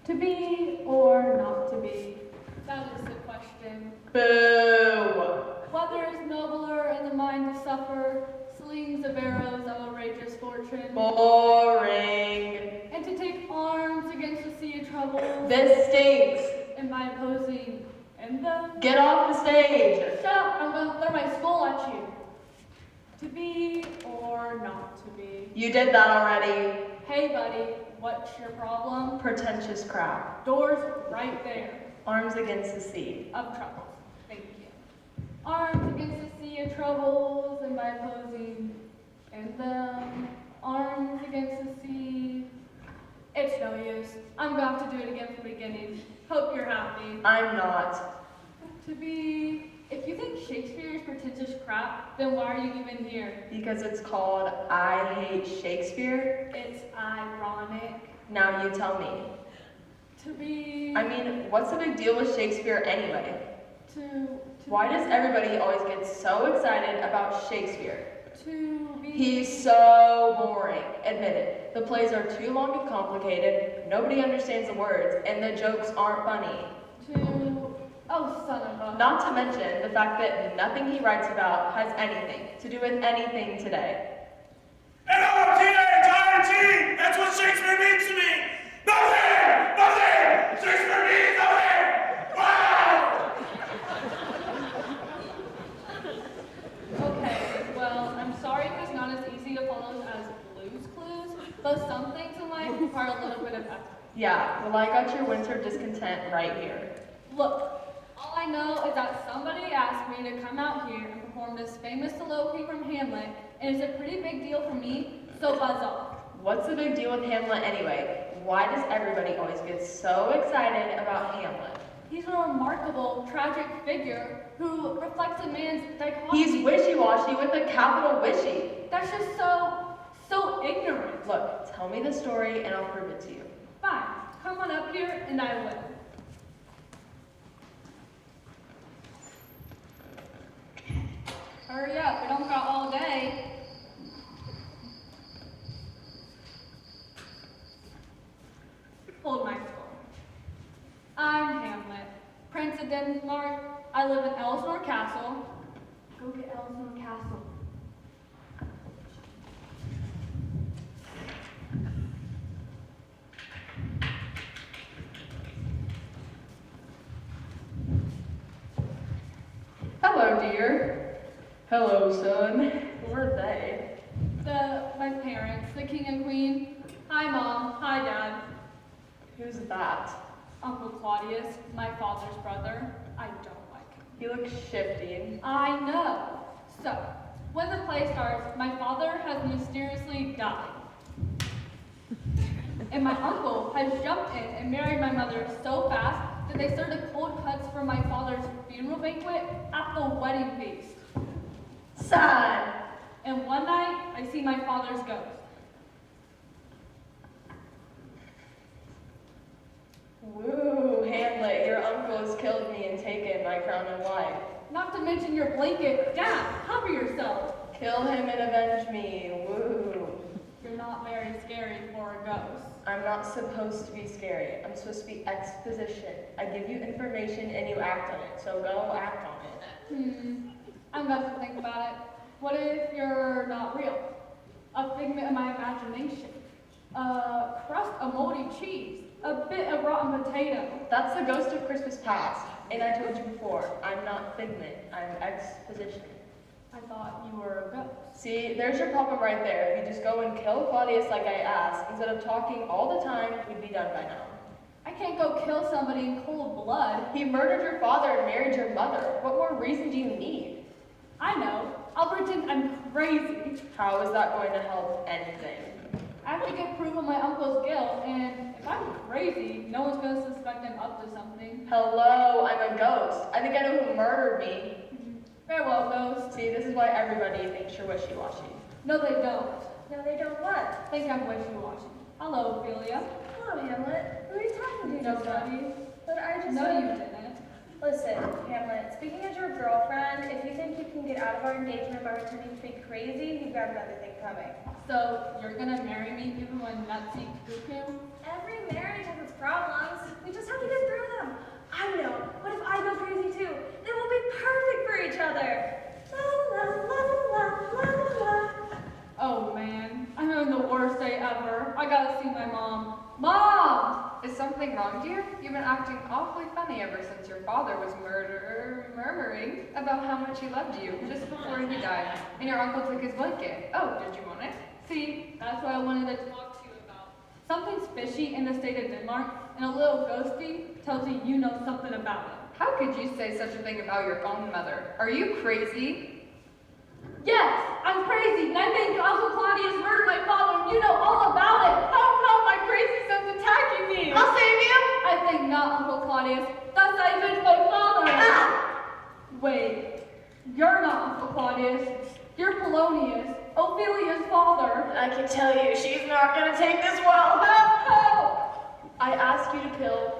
To be or not to be? That is the question. Boo! Whether is nobler in the mind to suffer slings of arrows of outrageous fortune, Boring. and to take arms against the sea of troubles, This stinks. am I opposing in them? Get off the stage. Shut up, I'm going to throw my skull at you. To be or not to be? You did that already. Hey buddy, what's your problem? Pretentious crap. Doors right there. Arms against the sea. Of troubles. Thank you. Arms against the sea of troubles, and by opposing in them. Arms against the sea. It's no use. I'm going to have to do it again from the beginning. Hope you're happy. I'm not. To be. If you think Shakespeare is pretentious crap, then why are you even here? Because it's called I Hate Shakespeare. It's ironic. Now you tell me. To be. I mean, what's the big deal with Shakespeare anyway? To Why does everybody always get so excited about Shakespeare? To be. He's so boring. Admit it. The plays are too long and complicated, nobody understands the words, and the jokes aren't funny. To. Oh, son of a. Not to mention the fact that nothing he writes about has anything to do with anything today. N-O-T-H-I-N-G! That's what Shakespeare means to me! Nothing! Nothing! Shakespeare means nothing! Wow! Okay, well, I'm sorry if it's not as easy to follow as Blue's Clues, but some things in life require a little bit of effort. Yeah, well, I got your winter discontent right here. Look, all I know is that somebody asked me to come out here and perform this famous soliloquy from Hamlet, and it's a pretty big deal for me, so buzz off. What's the big deal with Hamlet anyway? Why does everybody always get so excited about Hamlet? He's a remarkable, tragic figure who reflects a man's dichotomy. He's wishy-washy with a capital wishy. That's just so ignorant. Look, tell me the story and I'll prove it to you. Fine, come on up here and I will. Hurry up, we don't got all day. Hold my skull. I'm Hamlet, Prince of Denmark. I live in Ellesmere Castle. Go get Ellesmere Castle. Hello, dear. Hello, son. Who are they? My parents, the king and queen. Hi, Mom. Hi, Dad. Who's that? Uncle Claudius, my father's brother. I don't like him. He looks shifty. I know. So, when the play starts, my father has mysteriously died. And my uncle has jumped in and married my mother so fast that they served the cold cuts for my father's funeral banquet at the wedding feast. Son! And one night, I see my father's ghost. Woo, Hamlet, your uncle has killed me and taken my crown and life. Not to mention your blanket. Dad, cover yourself. Kill him and avenge me. Woo. You're not very scary for a ghost. I'm not supposed to be scary. I'm supposed to be exposition. I give you information and you act on it, so go act on it. I'm going to think about it. What if you're not real? A figment of my imagination. A crust of moldy cheese. A bit of rotten potato. That's the ghost of Christmas past. And I told you before, I'm not figment, I'm exposition. I thought you were a ghost. See, there's your problem right there. If you just go and kill Claudius like I asked, instead of talking all the time, we'd be done by now. I can't go kill somebody in cold blood. He murdered your father and married your mother. What more reason do you need? I know. I'll pretend I'm crazy. How is that going to help anything? I have to get proof of my uncle's guilt, and if I'm crazy, no one's going to suspect I'm up to something. Hello, I'm a ghost. I think I know who murdered me. Farewell, ghost. See, this is why everybody thinks you're wishy-washy. No, they don't. No, they don't what? Think I'm wishy-washy. Hello, Ophelia. Hello, Hamlet. Who are you talking to just now? Nobody. But I just... No, you didn't. Listen, Hamlet, speaking as your girlfriend, if you think you can get out of our engagement by pretending to be crazy, you've got another thing coming. So, you're gonna marry me even when nutsy cuckoo? Every marriage has its problems. Is something wrong, dear? You've been acting awfully funny ever since your father was murmuring about how much he loved you just before he died, and your uncle took his blanket. Oh, did you want it? See, that's what I wanted to talk to you about. Something's fishy in the state of Denmark, and a little ghosty tells you you know something about it. How could you say such a thing about your own mother? Are you crazy? Yes, I'm crazy, and I think Uncle Claudius murdered my father, and you know all about it. Oh no, my crazy son's attacking me. I'll save you. I think not, Uncle Claudius. Thus I avenged my father. Ah! Wait, you're not Uncle Claudius. You're Polonius, Ophelia's father. I can tell you, she's not gonna take this well. Help! I asked you to kill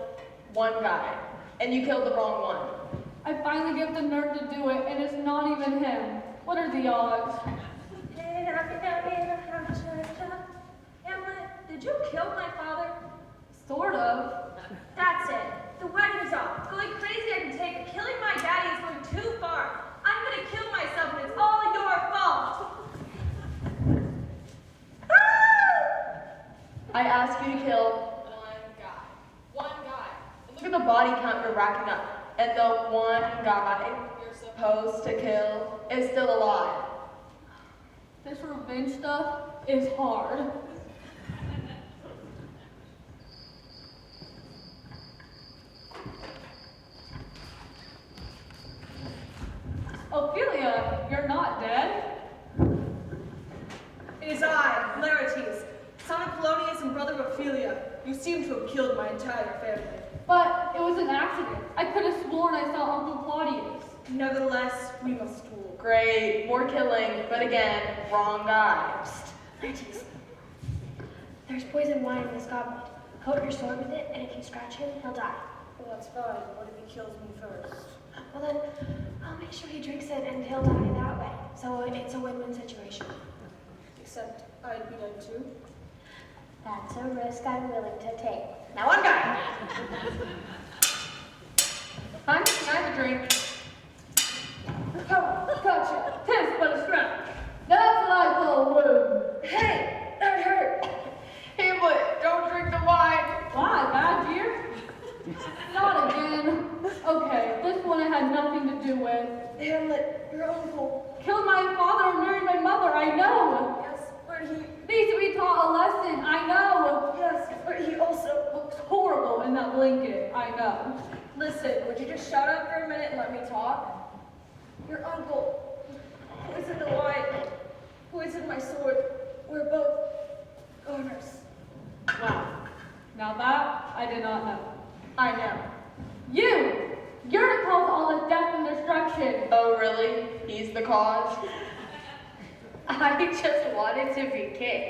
one guy, and you killed the wrong one. I finally get the nerve to do it, and it's not even him. What are the odds? Hamlet, did you kill my father? Sort of. That's it. The wedding's off. Going crazy I can take. Killing my daddy is going too far. I'm gonna kill myself, and it's all your fault. I asked you to kill one guy. One guy. And look at the body count you're racking up. And the one guy you're supposed to kill is still alive. This revenge stuff is hard. Ophelia, you're not dead. It is I, Laertes, son of Polonius and brother of Ophelia. You seem to have killed my entire family. But it was an accident. I could have sworn I saw Uncle Claudius. Nevertheless, we must duel. Great, more killing, but again, wrong guy. Laertes, there's poison wine in this goblet. Hold your sword with it, and if you scratch him, he'll die. Well, that's fine. What if he kills me first? Well then, I'll make sure he drinks it, and he'll die that way. So it's a win-win situation. Except I'd be dead too. That's a risk I'm willing to take. Now one guy. Hun, can I have a drink? Oh, gotcha. Tis but a scratch. That's what I call a wound. Hey, that hurt. Hamlet, don't drink the wine. Why, bad year? Not again. Okay, this one I had nothing to do with. Hamlet, your uncle. Killed my father and married my mother, I know. Yes, but he. Needs to be taught a lesson, I know. Yes, but he also. Looks horrible in that blanket, I know. Listen, would you just shut up for a minute and let me talk? Your uncle poisoned the wine, poisoned my sword. We're both goners. Wow. Now that I did not know. I know. You're the cause of all this death and destruction. Oh, really? He's the cause? I just wanted to be king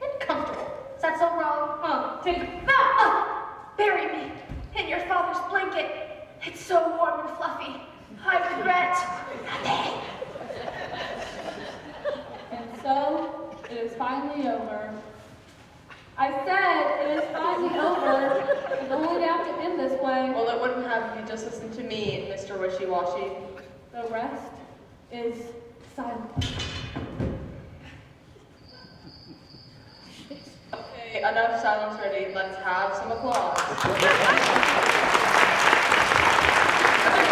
and comfortable. Is that so wrong? Take Ah! Bury me in your father's blanket. It's so warm and fluffy. I regret nothing. And so, it is finally over. I said it is finally over. You don't only have to end this way. Well, it wouldn't have if you just listened to me, Mr. Wishy-Washy. The rest is silence. Okay, enough silence ready. Let's have some applause. Good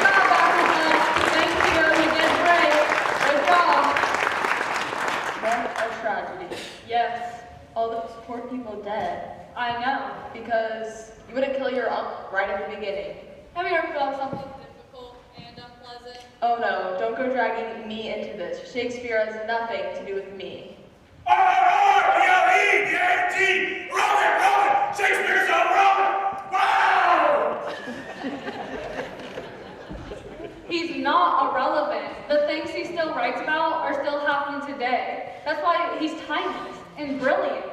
job, Officer. Thank you. You did great. Good job. What a tragedy. Yes, All those poor people dead. I know. Because you wouldn't kill your uncle right at the beginning. Have you ever felt something difficult and unpleasant? Oh no, don't go dragging me into this. Shakespeare has nothing to do with me. R-R-B-L-E-D-A-T! Roman! Shakespeare's so Roman! Wow! He's not irrelevant. The things he still writes about are still happening today. That's why he's timeless and brilliant.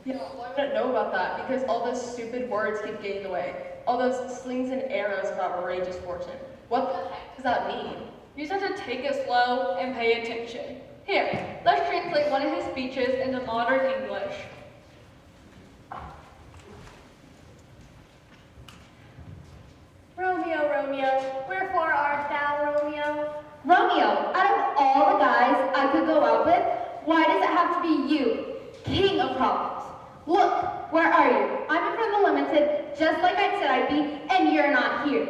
Yeah, well, I wouldn't know about that because all those stupid words keep getting in the way. All those slings and arrows about outrageous fortune. What the heck does that mean? You just have to take it slow and pay attention. Here, let's translate one of his speeches into modern English. Romeo, Romeo, wherefore art thou, Romeo? Romeo, out of all the guys I could go out with, why does it have to be you, king of problems? Look, where are you? I'm in front of the limited, just be, and you're not here.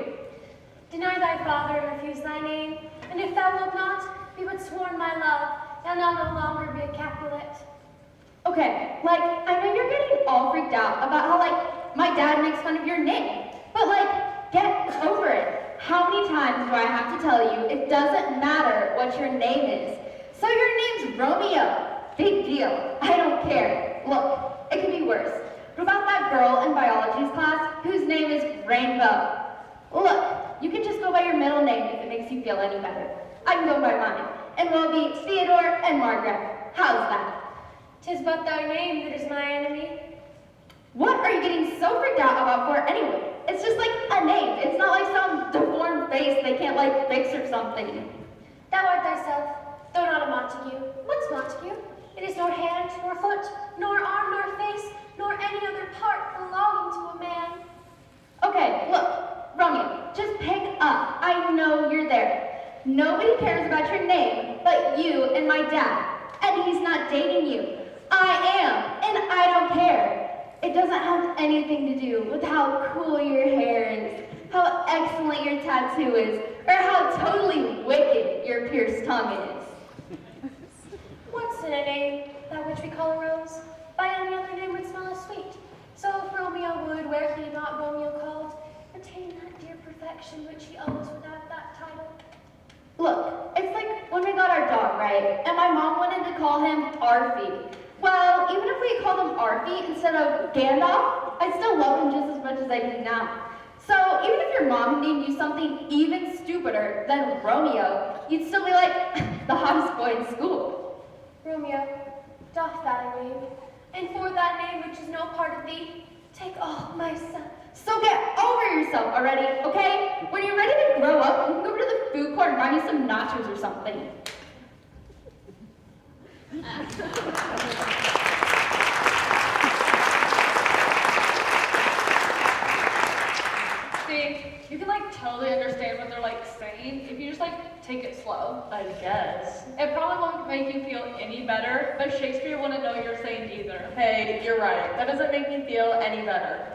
Deny thy father and refuse thy name, and if thou wilt not, be but sworn my love, and I'll no longer be a Capulet. Okay, like, I know you're getting all freaked out about how, like, my dad makes fun of your name, but, like, get over it. How many times do I have to tell you it doesn't matter what your name is? So your name's Romeo. Big deal. I don't care. Look, it could be worse. What about that girl in biology's class whose name is Rainbow? Look, you can just go by your middle name if it makes you feel any better. I can go by mine, and we'll be Theodore and Margaret. How's that? 'Tis but thy name that is my enemy. What are you getting so freaked out about for anyway? It's just like a name. It's not like some deformed face they can't like fix or something. Thou art thyself, though not a Montague. What's Montague? It is nor hand, nor foot, nor arm, nor face, nor any other part belonging to a man. Okay, look, Romeo, just pick up. I know you're there. Nobody cares about your name but you and my dad. And he's not dating you. I am, and I don't care. It doesn't have anything to do with how cool your hair is, how excellent your tattoo is, or how totally wicked your pierced tongue is. What's in a name, that which we call a rose? By any other name would smell as sweet. So if Romeo would, were he not Romeo called, retain that dear perfection which he owes without that title. Look, it's like when we got our dog, right? And my mom wanted to call him Arfie. Well, even if we called him Arfie instead of Gandalf, I still love him just as much as I do now. So even if your mom named you something even stupider than Romeo, you'd still be like the hottest boy in school. Romeo, doff thy name, and for that name which is no part of thee, take all myself. So get over yourself already, okay? When you're ready to grow up, you can go over to the food court and buy me some nachos or something. See, you can like totally understand what they're like saying if you just like take it slow. I guess. It probably won't make you feel any better, but Shakespeare wouldn't know you're saying either. Hey, you're right. That doesn't make me feel any better.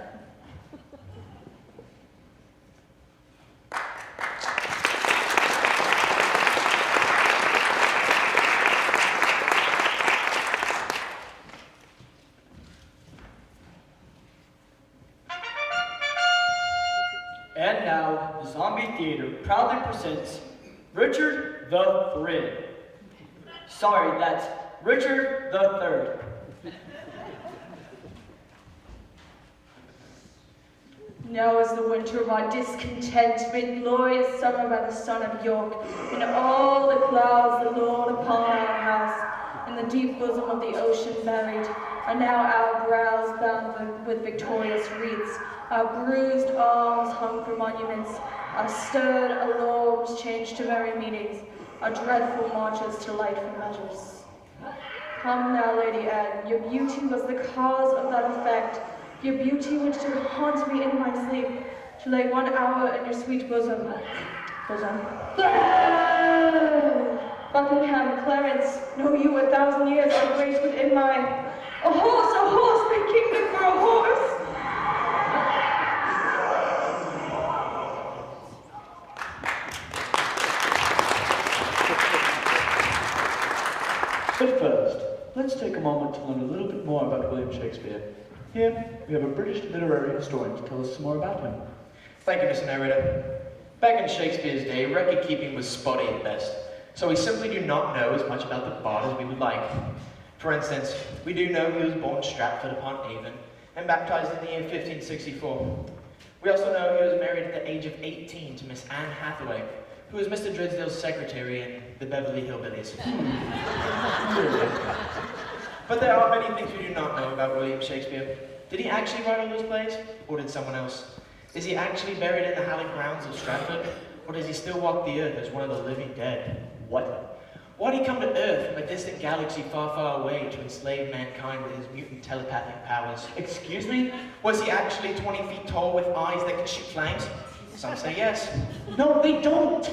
And now, the Zombie Theater proudly presents Richard the Third. Sorry, that's Richard the Third. Now is the winter of our discontent, made glorious summer by the son of York, and all the clouds that lord upon our house, in the deep bosom of the ocean buried, are now our brows bound with victorious wreaths, our bruised arms hung for monuments, our stirred alarms changed to merry meetings, our dreadful marches to lightful measures. Come now, Lady Anne, your beauty was the cause of that effect, your beauty which did haunt me in my sleep, to lay 1 hour in your sweet bosom. Buckingham, Clarence, know you 1,000 years I grace within mine. A horse, my kingdom for a horse! But first, let's take a moment to learn a little bit more about William Shakespeare. Here, we have a British literary historian to tell us some more about him. Thank you, Mr. Narrator. Back in Shakespeare's day, record-keeping was spotty at best, so we simply do not know as much about the bard as we would like. For instance, we do know he was born Stratford-upon-Avon and baptized in the year 1564. We also know he was married at the age of 18 to Miss Anne Hathaway, who was Mr. Drisdale's secretary in the Beverly Hillbillies. But there are many things we do not know about William Shakespeare. Did he actually write all those plays, or did someone else? Is he actually buried in the hallowed grounds of Stratford, or does he still walk the earth as one of the living dead? What? Why did he come to Earth from a distant galaxy far, far away to enslave mankind with his mutant telepathic powers? Excuse me? Was he actually 20 feet tall with eyes that could shoot flames? Some say yes. No, they don't!